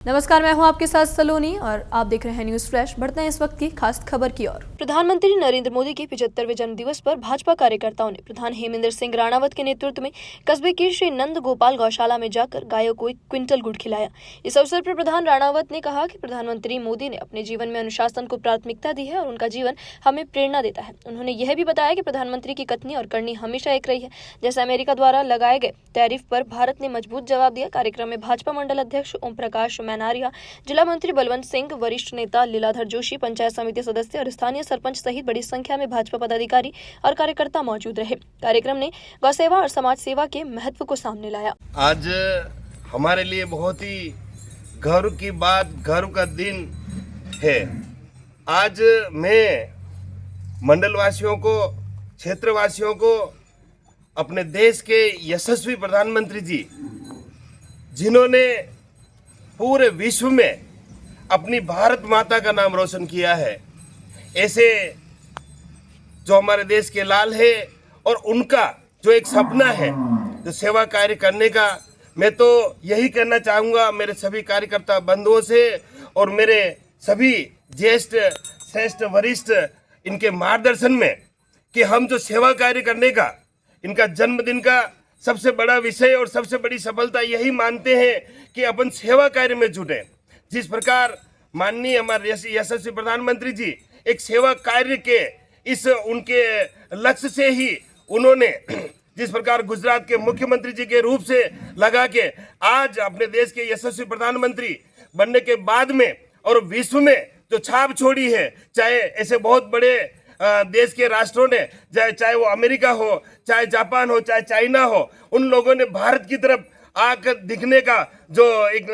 नमस्कार, मैं हूं आपके साथ सलोनी और आप देख रहे हैं न्यूज फ्लैश। बढ़ते हैं इस वक्त की खास खबर की ओर। प्रधानमंत्री नरेंद्र मोदी के 75वें जन्मदिवस पर भाजपा कार्यकर्ताओं ने प्रधान हेमेंद्र सिंह राणावत के नेतृत्व में कस्बे की श्री नंद गोपाल गौशाला में जाकर गायों को 1 क्विंटल गुड़ खिलाया। इस अवसर पर प्रधान राणावत ने कहा कि प्रधानमंत्री मोदी ने अपने जीवन में अनुशासन को प्राथमिकता दी है और उनका जीवन हमें प्रेरणा देता है। उन्होंने यह भी बताया कि प्रधानमंत्री की कथनी और करनी हमेशा एक रही है। जैसे अमेरिका द्वारा लगाए गए टैरिफ पर भारत ने मजबूत जवाब दिया। कार्यक्रम में भाजपा मंडल अध्यक्ष ओम प्रकाश मैनारिया, जिला मंत्री बलवंत सिंह, वरिष्ठ नेता लीलाधर जोशी, पंचायत समिति सदस्य और स्थानीय सरपंच सहित बड़ी संख्या में भाजपा पदाधिकारी और कार्यकर्ता मौजूद रहे। कार्यक्रम ने गौ सेवा और समाज सेवा के महत्व को सामने लाया। आज हमारे लिए बहुत ही गर्व की बात, गर्व का दिन है। आज मैं मंडलवासियों को, क्षेत्रवासियों को, अपने देश के यशस्वी प्रधानमंत्री जी, जिन्होंने पूरे विश्व में अपनी भारत माता का नाम रोशन किया है, ऐसे जो हमारे देश के लाल है और उनका जो एक सपना है जो सेवा कार्य करने का, मैं तो यही कहना चाहूँगा मेरे सभी कार्यकर्ता बंधुओं से और मेरे सभी ज्येष्ठ, श्रेष्ठ, वरिष्ठ इनके मार्गदर्शन में कि हम जो सेवा कार्य करने का, इनका जन्मदिन का सबसे बड़ा विषय और सबसे बड़ी सफलता यही मानते हैं कि अपन सेवा कार्य में जुटे। जिस प्रकार माननीय हमारे यशस्वी प्रधानमंत्री जी एक सेवा कार्य के इस उनके लक्ष्य से ही उन्होंने जिस प्रकार गुजरात के मुख्यमंत्री जी के रूप से लगा के आज अपने देश के यशस्वी प्रधानमंत्री बनने के बाद में और विश्व में जो छाप छोड़ी है, चाहे ऐसे बहुत बड़े देश के राष्ट्रों ने, चाहे वो अमेरिका हो, चाहे जापान हो, चाहे चाइना हो, उन लोगों ने भारत की तरफ आकर दिखने का जो एक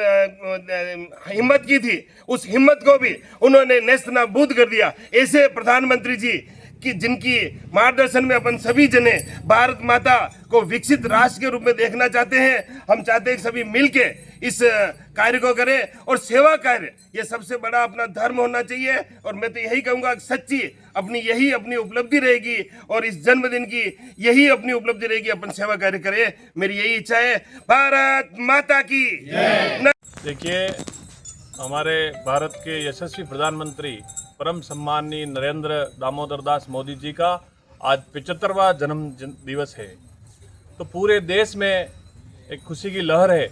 हिम्मत की थी, उस हिम्मत को भी उन्होंने नेस्तनाबूद कर दिया। ऐसे प्रधानमंत्री जी कि जिनकी मार्गदर्शन में अपन सभी जने भारत माता को विकसित राष्ट्र के रूप में देखना चाहते हैं। हम चाहते हैं कि सभी मिलके इस कार्य को करें और सेवा कार्य ये सबसे बड़ा अपना धर्म होना चाहिए। और मैं तो यही कहूँगा कि सच्ची यही अपनी उपलब्धि रहेगी और इस जन्मदिन की यही अपनी उपलब्धि रहेगी, अपन सेवा कार्य करें। मेरी यही इच्छा है। भारत माता की जय। देखिए, हमारे भारत के यशस्वी प्रधानमंत्री परम सम्माननीय नरेंद्र दामोदर दास मोदी जी का आज 75वां जन्म दिवस है। तो पूरे देश में एक खुशी की लहर है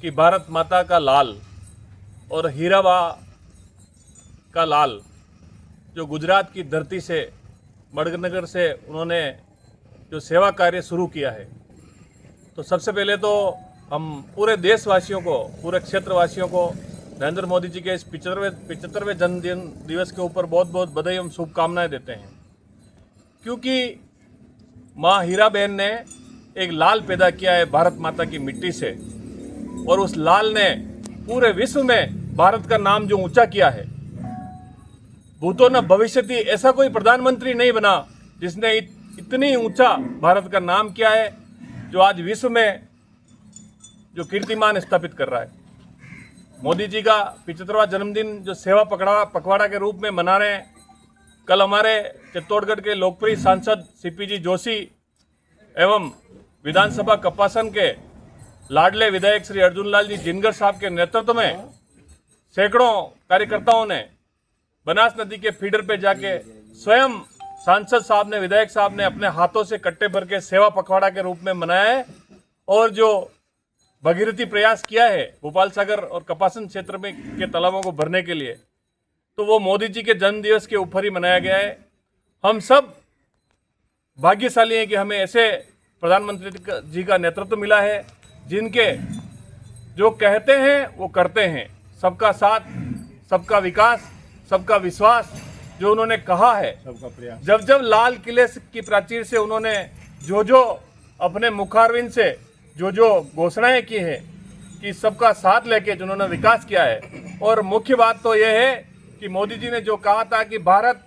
कि भारत माता का लाल और हीराबा का लाल जो गुजरात की धरती से, मणिनगर से उन्होंने जो सेवा कार्य शुरू किया है, तो सबसे पहले तो हम पूरे देशवासियों को, पूरे क्षेत्रवासियों को नरेंद्र मोदी जी के इस 75वें जन्मदिन दिवस के ऊपर बहुत बहुत बधाई एवं शुभकामनाएं देते हैं। क्योंकि माँ हीरा बहन ने एक लाल पैदा किया है भारत माता की मिट्टी से, और उस लाल ने पूरे विश्व में भारत का नाम जो ऊंचा किया है, भूतो न भविष्यति, ऐसा कोई प्रधानमंत्री नहीं बना जिसने इतनी ऊंचा भारत का नाम किया है, जो आज विश्व में जो कीर्तिमान स्थापित कर रहा है। मोदी जी का 75वां जन्मदिन जो सेवा पखवाड़ा के रूप में मना रहे हैं। कल हमारे चित्तौड़गढ़ के लोकप्रिय सांसद सीपीजी जोशी एवं विधानसभा कपासन के लाडले विधायक श्री अर्जुन लाल जी जिनगर साहब के नेतृत्व में सैकड़ों कार्यकर्ताओं ने बनास नदी के फीडर पे जाके स्वयं सांसद साहब ने, विधायक साहब ने अपने हाथों से कट्टे भर के सेवा पखवाड़ा के रूप में मनाया है। और जो भगीरथी प्रयास किया है भोपाल सागर और कपासन क्षेत्र में के तालाबों को भरने के लिए, तो वो मोदी जी के जन्म दिवस के ऊपर ही मनाया गया है। हम सब भाग्यशाली हैं कि हमें ऐसे प्रधानमंत्री जी का नेतृत्व मिला है, जिनके जो कहते हैं वो करते हैं। सबका साथ, सबका विकास, सबका विश्वास जो उन्होंने कहा है, सबका प्रयास। जब जब लाल किले की प्राचीर से उन्होंने जो अपने मुखारविंद से जो घोषणाएं की है कि सबका साथ लेके जिन्होंने विकास किया है। और मुख्य बात तो यह है कि मोदी जी ने जो कहा था कि भारत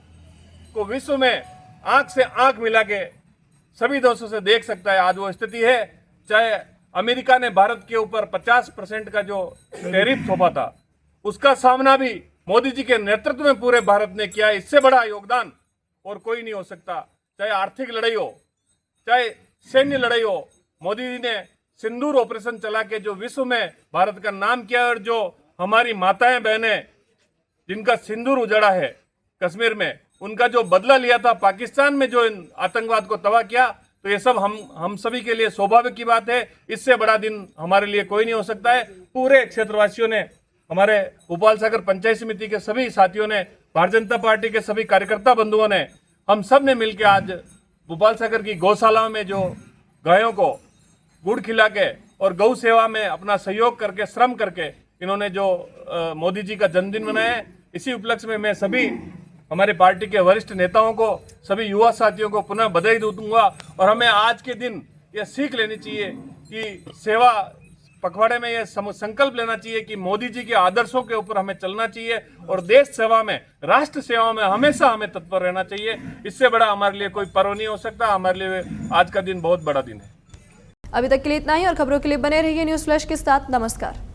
को विश्व में आंख से आंख मिला के सभी देशों से देख सकता है, आज वो स्थिति है। चाहे अमेरिका ने भारत के ऊपर 50% का जो टैरिफ थोपा था, उसका सामना भी मोदी जी के नेतृत्व में पूरे भारत ने किया है। इससे बड़ा योगदान और कोई नहीं हो सकता। चाहे आर्थिक लड़ाई हो, चाहे सैन्य लड़ाई हो, मोदी जी ने सिंदूर ऑपरेशन चला के जो विश्व में भारत का नाम किया और जो हमारी माताएं बहनें जिनका सिंदूर उजड़ा है कश्मीर में, उनका जो बदला लिया था पाकिस्तान में, जो आतंकवाद को तबाह किया, तो ये सब हम सभी के लिए सौभाग्य की बात है। इससे बड़ा दिन हमारे लिए कोई नहीं हो सकता है। पूरे क्षेत्रवासियों ने, हमारे भोपाल सागर पंचायत समिति के सभी साथियों ने, भारतीय जनता पार्टी के सभी कार्यकर्ता बंधुओं ने, हम सब ने मिलकर आज भोपाल सागर की गौशालाओं में जो गायों को गुड़ खिला के और गौ सेवा में अपना सहयोग करके, श्रम करके इन्होंने जो मोदी जी का जन्मदिन मनाया है, इसी उपलक्ष्य में मैं सभी हमारे पार्टी के वरिष्ठ नेताओं को, सभी युवा साथियों को पुनः बधाई दूंगा। और हमें आज के दिन यह सीख लेनी चाहिए कि सेवा पखवाड़े में यह संकल्प लेना चाहिए कि मोदी जी के आदर्शों के ऊपर हमें चलना चाहिए और देश सेवा में, राष्ट्र सेवा में हमेशा हमें तत्पर रहना चाहिए। इससे बड़ा हमारे लिए कोई पर्व नहीं हो सकता। हमारे लिए आज का दिन बहुत बड़ा दिन है। अभी तक के लिए इतना ही और खबरों के लिए बने रहिए न्यूज़ फ्लैश के साथ। नमस्कार।